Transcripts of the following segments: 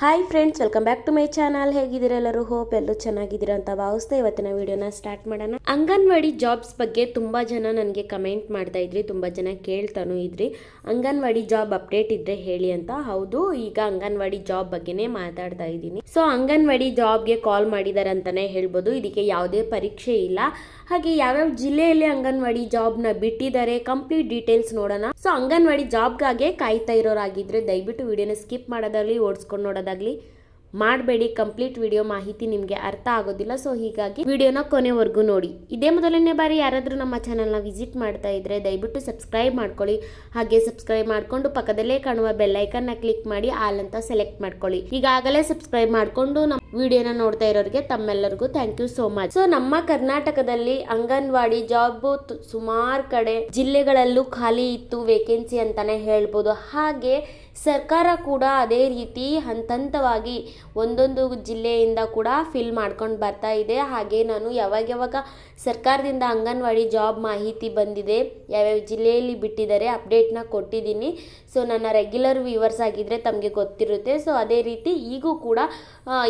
Hi friends, welcome back to my channel. ಹೇಗಿದ್ದೀರಾ ಎಲ್ಲರೂ? Hope ಎಲ್ಲರೂ ಚೆನ್ನಾಗಿದ್ದೀರಾ ಅಂತ ಭಾವಿಸ್ತಾ ಇವತ್ತಿನ ವಿಡಿಯೋನ ಸ್ಟಾರ್ಟ್ ಮಾಡೋಣ. ಅಂಗನವಾಡಿ ಜಾಬ್ಸ್ ಬಗ್ಗೆ ತುಂಬಾ ಜನ ನನಗೆ ಕಮೆಂಟ್ ಮಾಡ್ತಾ ಇದ್ರಿ, ತುಂಬಾ ಜನ ಕೇಳ್ತಾನೂ ಇದ್ರಿ, ಅಂಗನವಾಡಿ ಜಾಬ್ ಅಪ್ಡೇಟ್ ಇದ್ರೆ ಹೇಳಿ ಅಂತ. ಹೌದು, ಈಗ ಅಂಗನವಾಡಿ ಜಾಬ್ ಬಗ್ಗೆನೇ ಮಾತಾಡ್ತಾ ಇದ್ದೀನಿ. ಸೊ ಅಂಗನವಾಡಿ ಜಾಬ್ಗೆ ಕಾಲ್ ಮಾಡಿದ್ದಾರೆ ಅಂತಾನೆ ಹೇಳ್ಬೋದು. ಇದಕ್ಕೆ ಯಾವುದೇ ಪರೀಕ್ಷೆ ಇಲ್ಲ. ಹಾಗೆ ಯಾವ್ಯಾವ ಜಿಲ್ಲೆಯಲ್ಲಿ ಅಂಗನವಾಡಿ ಜಾಬ್ನ ಬಿಟ್ಟಿದ್ದಾರೆ, ಕಂಪ್ಲೀಟ್ ಡೀಟೇಲ್ಸ್ ನೋಡೋಣ. ಸೊ ಅಂಗನವಾಡಿ ಜಾಬ್ಗಾಗೆ ಕಾಯ್ತಾ ಇರೋರಾಗಿದ್ರೆ ದಯವಿಟ್ಟು ವಿಡಿಯೋನ ಸ್ಕಿಪ್ ಮಾಡೋದಾಗ್ಲಿ ಓಡಿಸ್ಕೊಂಡು ನೋಡೋದಾಗ್ಲಿ ಮಾಡಬೇಡಿ. ಕಂಪ್ಲೀಟ್ ವಿಡಿಯೋ ಮಾಹಿತಿ ನಿಮಗೆ ಅರ್ಥ ಆಗೋದಿಲ್ಲ. ಸೊ ಹೀಗಾಗಿ ವಿಡಿಯೋನ ಕೊನೆವರೆಗೂ ನೋಡಿ. ಇದೇ ಮೊದಲನೇ ಬಾರಿ ಯಾರಾದರೂ ನಮ್ಮ ಚಾನಲ್ನ ವಿಸಿಟ್ ಮಾಡ್ತಾ ಇದ್ರೆ ದಯವಿಟ್ಟು ಸಬ್ಸ್ಕ್ರೈಬ್ ಮಾಡ್ಕೊಳ್ಳಿ. ಹಾಗೆ ಸಬ್ಸ್ಕ್ರೈಬ್ ಮಾಡ್ಕೊಂಡು ಪಕ್ಕದಲ್ಲೇ ಕಾಣುವ ಬೆಲ್ ಐಕನ್ನ ಕ್ಲಿಕ್ ಮಾಡಿ ಆಲ್ ಅಂತ ಸೆಲೆಕ್ಟ್ ಮಾಡ್ಕೊಳ್ಳಿ. ಈಗಾಗಲೇ ಸಬ್ಸ್ಕ್ರೈಬ್ ಮಾಡ್ಕೊಂಡು ನಮ್ಮ ವಿಡಿಯೋನ ನೋಡ್ತಾ ಇರೋರಿಗೆ ತಮ್ಮೆಲ್ಲರಿಗೂ thank you so much. So ನಮ್ಮ ಕರ್ನಾಟಕದಲ್ಲಿ ಅಂಗನವಾಡಿ ಜಾಬ್ ಸುಮಾರು ಕಡೆ ಜಿಲ್ಲೆಗಳಲ್ಲೂ ಖಾಲಿ ಇತ್ತು, ವೇಕೆನ್ಸಿ ಅಂತಾನೆ ಹೇಳ್ಬೋದು. ಹಾಗೆ ಸರ್ಕಾರ ಕೂಡ ಅದೇ ರೀತಿ ಹಂತವಾಗಿ ಒಂದೊಂದು ಜಿಲ್ಲೆಯಿಂದ ಕೂಡ ಫಿಲ್ ಮಾಡ್ಕೊಂಡು ಬರ್ತಾ ಇದೆ. ಹಾಗೆ ನಾನು ಯಾವಾಗ ಸರ್ಕಾರದಿಂದ ಅಂಗನವಾಡಿ ಜಾಬ್ ಮಾಹಿತಿ ಬಂದಿದೆ, ಯಾವ್ಯಾವ ಜಿಲ್ಲೆಯಲ್ಲಿ ಬಿಟ್ಟಿದ್ದಾರೆ ಅಪ್ಡೇಟ್ನ ಕೊಟ್ಟಿದ್ದೀನಿ. ಸೊ ನನ್ನ ರೆಗ್ಯುಲರ್ ವ್ಯೂವರ್ಸ್ ಆಗಿದ್ರೆ ತಮಗೆ ಗೊತ್ತಿರುತ್ತೆ. ಸೊ ಅದೇ ರೀತಿ ಈಗೂ ಕೂಡ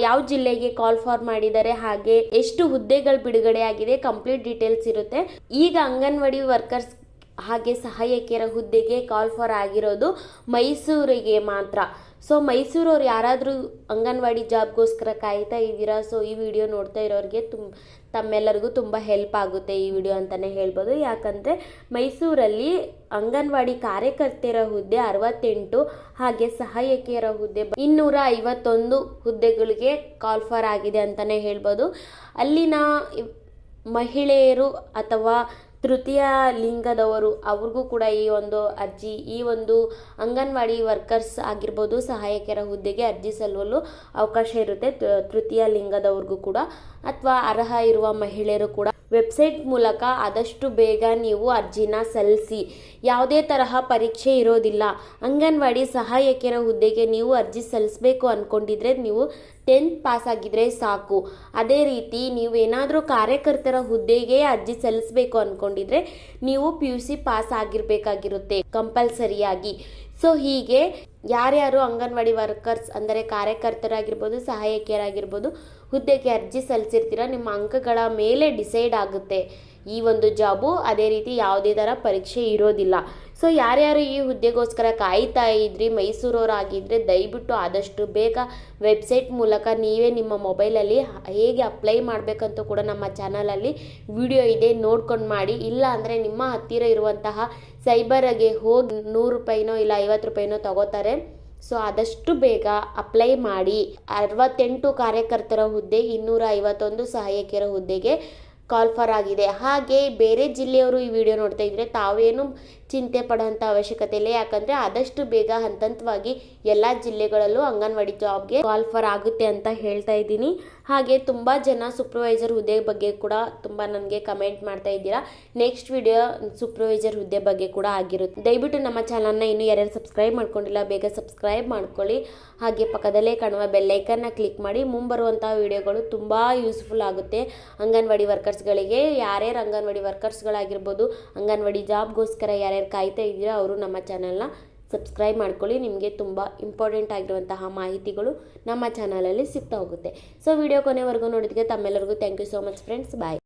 ಯಾವ ಜಿಲ್ಲೆಗೆ ಕಾಲ್ ಫಾರ್ ಮಾಡಿದ್ದಾರೆ, ಹಾಗೆ ಎಷ್ಟು ಹುದ್ದೆಗಳು ಬಿಡುಗಡೆ ಆಗಿದೆ, ಕಂಪ್ಲೀಟ್ ಡೀಟೇಲ್ಸ್ ಇರುತ್ತೆ. ಈಗ ಅಂಗನವಾಡಿ ವರ್ಕರ್ಸ್ ಹಾಗೆ ಸಹಾಯಕಿಯರ ಹುದ್ದೆಗೆ ಕಾಲ್ ಫಾರ್ ಆಗಿರೋದು ಮೈಸೂರಿಗೆ ಮಾತ್ರ. ಸೊ ಮೈಸೂರವ್ರು ಯಾರಾದರೂ ಅಂಗನವಾಡಿ ಜಾಬ್ಗೋಸ್ಕರ ಕಾಯ್ತಾ ಇದ್ದೀರಾ? ಸೊ ಈ ವಿಡಿಯೋ ನೋಡ್ತಾ ಇರೋರಿಗೆ ತಮ್ಮೆಲ್ಲರಿಗೂ ತುಂಬ ಹೆಲ್ಪ್ ಆಗುತ್ತೆ ಈ ವಿಡಿಯೋ ಅಂತಲೇ ಹೇಳ್ಬೋದು. ಯಾಕಂದರೆ ಮೈಸೂರಲ್ಲಿ ಅಂಗನವಾಡಿ ಕಾರ್ಯಕರ್ತೆಯರ ಹುದ್ದೆ 68, ಹಾಗೆ ಸಹಾಯಕಿಯರ ಹುದ್ದೆ 251 ಹುದ್ದೆಗಳಿಗೆ ಕಾಲ್ ಫಾರ್ ಆಗಿದೆ ಅಂತಲೇ ಹೇಳ್ಬೋದು. ಅಲ್ಲಿನ ಮಹಿಳೆಯರು ಅಥವಾ ತೃತೀಯ ಲಿಂಗದವರು ಅವ್ರಿಗೂ ಕೂಡ ಈ ಒಂದು ಅರ್ಜಿ, ಈ ಒಂದು ಅಂಗನವಾಡಿ ವರ್ಕರ್ಸ್ ಆಗಿರ್ಬೋದು, ಸಹಾಯಕಿಯರ ಹುದ್ದೆಗೆ ಅರ್ಜಿ ಸಲ್ಲಲು ಅವಕಾಶ ಇರುತ್ತೆ. ತೃತೀಯ ಲಿಂಗದವ್ರಿಗೂ ಕೂಡ ಅಥವಾ ಅರ್ಹ ಇರುವ ಮಹಿಳೆಯರು ಕೂಡ ವೆಬ್ಸೈಟ್ ಮೂಲಕ ಆದಷ್ಟು ಬೇಗ ನೀವು ಅರ್ಜಿನ ಸಲ್ಲಿಸಿ. ಯಾವುದೇ ತರಹ ಪರೀಕ್ಷೆ ಇರೋದಿಲ್ಲ. ಅಂಗನವಾಡಿ ಸಹಾಯಕಿಯರ ಹುದ್ದೆಗೆ ನೀವು ಅರ್ಜಿ ಸಲ್ಲಿಸಬೇಕು ಅಂದ್ಕೊಂಡಿದ್ರೆ ನೀವು 10th ಪಾಸ್ ಆಗಿದ್ರೆ ಸಾಕು. ಅದೇ ರೀತಿ ನೀವೇನಾದರೂ ಕಾರ್ಯಕರ್ತರ ಹುದ್ದೆಗೆ ಅರ್ಜಿ ಸಲ್ಲಿಸಬೇಕು ಅಂದ್ಕೊಂಡಿದ್ರೆ ನೀವು PUC ಪಾಸ್ ಆಗಿರಬೇಕಾಗಿರುತ್ತೆ ಕಂಪಲ್ಸರಿಯಾಗಿ. ಸೊ ಹೀಗೆ ಯಾರ್ಯಾರು ಅಂಗನವಾಡಿ ವರ್ಕರ್ಸ್ ಅಂದರೆ ಕಾರ್ಯಕರ್ತರಾಗಿರ್ಬೋದು, ಸಹಾಯಕಿಯರಾಗಿರ್ಬೋದು ಹುದ್ದೆಗೆ ಅರ್ಜಿ ಸಲ್ಲಿಸಿರ್ತೀರ, ನಿಮ್ಮ ಅಂಕಗಳ ಮೇಲೆ ಡಿಸೈಡ್ ಆಗುತ್ತೆ ಈ ಒಂದು ಜಾಬು. ಅದೇ ರೀತಿ ಯಾವುದೇ ಥರ ಪರೀಕ್ಷೆ ಇರೋದಿಲ್ಲ. ಸೊ ಯಾರ್ಯಾರು ಈ ಹುದ್ದೆಗೋಸ್ಕರ ಕಾಯ್ತಾ ಇದ್ರಿ ಮೈಸೂರವರಾಗಿದ್ದರೆ ದಯವಿಟ್ಟು ಆದಷ್ಟು ಬೇಗ ವೆಬ್ಸೈಟ್ ಮೂಲಕ ನೀವೇ ನಿಮ್ಮ ಮೊಬೈಲಲ್ಲಿ ಹೇಗೆ ಅಪ್ಲೈ ಮಾಡಬೇಕಂತೂ ಕೂಡ ನಮ್ಮ ಚಾನಲಲ್ಲಿ ವಿಡಿಯೋ ಇದೆ, ನೋಡ್ಕೊಂಡು ಮಾಡಿ. ಇಲ್ಲ ಅಂದರೆ ನಿಮ್ಮ ಹತ್ತಿರ ಇರುವಂತಹ ಸೈಬರ್ಗೆ ಹೋಗಿ 100 ರೂಪಾಯಿನೋ ಇಲ್ಲ 50 ರೂಪಾಯಿನೋ ತಗೋತಾರೆ. ಸೊ ಆದಷ್ಟು ಬೇಗ ಅಪ್ಲೈ ಮಾಡಿ. 68 ಕಾರ್ಯಕರ್ತರ ಹುದ್ದೆ, 251 ಸಹಾಯಕಿಯರ ಹುದ್ದೆಗೆ ಕಾಲ್ ಫಾರ್ ಆಗಿದೆ. ಹಾಗೆ ಬೇರೆ ಜಿಲ್ಲೆಯವರು ಈ ವಿಡಿಯೋ ನೋಡ್ತಾ ಇದ್ರೆ ತಾವೇನು ಚಿಂತೆ ಪಡೋಂಥ ಅವಶ್ಯಕತೆ ಇಲ್ಲ. ಯಾಕಂದರೆ ಆದಷ್ಟು ಬೇಗ ಹಂತವಾಗಿ ಎಲ್ಲ ಜಿಲ್ಲೆಗಳಲ್ಲೂ ಅಂಗನವಾಡಿ ಜಾಬ್ಗೆ ಕಾಲ್ ಫಾರ್ ಆಗುತ್ತೆ ಅಂತ ಹೇಳ್ತಾ ಇದ್ದೀನಿ. ಹಾಗೆ ತುಂಬ ಜನ ಸೂಪರ್ವೈಸರ್ ಹುದ್ದೆ ಬಗ್ಗೆ ಕೂಡ ತುಂಬ ನನಗೆ ಕಮೆಂಟ್ ಮಾಡ್ತಾ ಇದ್ದೀರಾ. ನೆಕ್ಸ್ಟ್ ವಿಡಿಯೋ ಸೂಪರ್ವೈಸರ್ ಹುದ್ದೆ ಬಗ್ಗೆ ಕೂಡ ಆಗಿರುತ್ತೆ. ದಯವಿಟ್ಟು ನಮ್ಮ ಚಾನಲ್ನ ಇನ್ನೂ ಯಾರ್ಯಾರು ಸಬ್ಸ್ಕ್ರೈಬ್ ಮಾಡ್ಕೊಂಡಿಲ್ಲ ಬೇಗ ಸಬ್ಸ್ಕ್ರೈಬ್ ಮಾಡ್ಕೊಳ್ಳಿ. ಹಾಗೆ ಪಕ್ಕದಲ್ಲೇ ಕಾಣುವ ಬೆಲ್ಲೈಕನ್ನ ಕ್ಲಿಕ್ ಮಾಡಿ. ಮುಂಬರುವಂಥ ವಿಡಿಯೋಗಳು ತುಂಬ ಯೂಸ್ಫುಲ್ ಆಗುತ್ತೆ ಅಂಗನವಾಡಿ ವರ್ಕರ್ಸ್ಗಳಿಗೆ. ಯಾರ್ಯಾರು ಅಂಗನವಾಡಿ ವರ್ಕರ್ಸ್ಗಳಾಗಿರ್ಬೋದು, ಅಂಗನವಾಡಿ ಜಾಬ್ಗೋಸ್ಕರ ಯಾರ್ಯಾರು ಕಾಯ್ತಾ ಇದ್ದೀರಾ ಅವರು ನಮ್ಮ ಚಾನಲ್ನ ಸಬ್ಸ್ಕ್ರೈಬ್ ಮಾಡ್ಕೊಳ್ಳಿ. ನಿಮಗೆ ತುಂಬ ಇಂಪಾರ್ಟೆಂಟ್ ಆಗಿರುವಂತಹ ಮಾಹಿತಿಗಳು ನಮ್ಮ ಚಾನಲಲ್ಲಿ ಸಿಗ್ತಾ ಹೋಗುತ್ತೆ. ಸೊ ವಿಡಿಯೋ ಕೊನೆವರೆಗೂ ನೋಡಿದ್ದಕ್ಕೆ ತಮ್ಮೆಲ್ಲರಿಗೂ thank you so much friends. Bye.